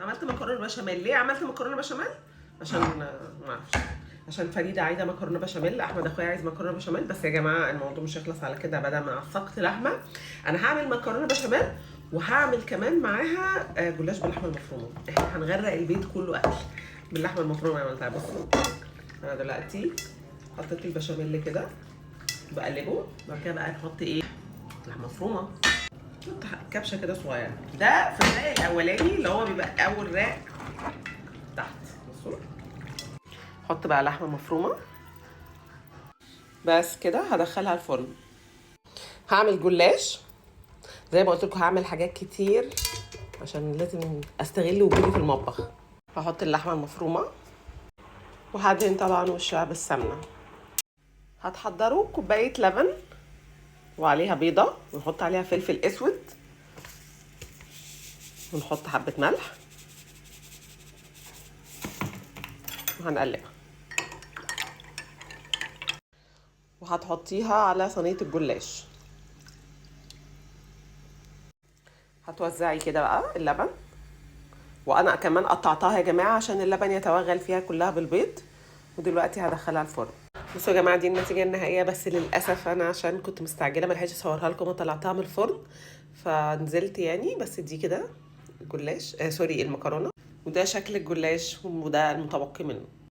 عملت مكرونه بشاميل. ليه عملت مكرونه بشاميل؟ عشان ما اعرفش، عشان فريده عايزه مكرونه بشاميل، احمد اخويا عايز مكرونه بشاميل. بس يا جماعه الموضوع مش هيخلص على كده، بدل ما عصقت لحمه انا هعمل مكرونه بشاميل وهعمل كمان معاها جلاش باللحمه المفرومه. احنا هنغرق البيت كله اكل باللحمه المفرومه اللي عملتها. بصوا انا دلوقتي حطيت البشاميل كده بقلبه، بعد كده بقى نحط ايه؟ لحمه مفرومه، كبشه كده صغيره. ده في الرق الاولاني اللي هو بيبقى اول رق تحت. بصوا حط بقى لحمه مفرومه بس كده، هدخلها الفرن. هعمل جلاش زي ما قلت لكم، هعمل حاجات كتير عشان لازم استغل وجودي في المطبخ. هحط اللحمه المفرومه وهدهن طبعا وشها بالسمنه. هتحضروا كوبايه لبن وعليها بيضه، ونحط عليها فلفل اسود، ونحط حبه ملح وهنقلبها. وهتحطيها على صينيه الجلاش. هتوزعي كده بقى اللبن، وانا كمان قطعتها يا جماعه عشان اللبن يتوغل فيها كلها بالبيض. ودلوقتي هدخلها الفرن. بصوا يا جماعه دي النتيجه النهائيه، بس للاسف انا عشان كنت مستعجله ما لحقتش اصورها لكم وطلعتها من الفرن فنزلت يعني. بس دي كده الجلاش، سوري المكرونه، وده شكل الجلاش وده المتبقي منه.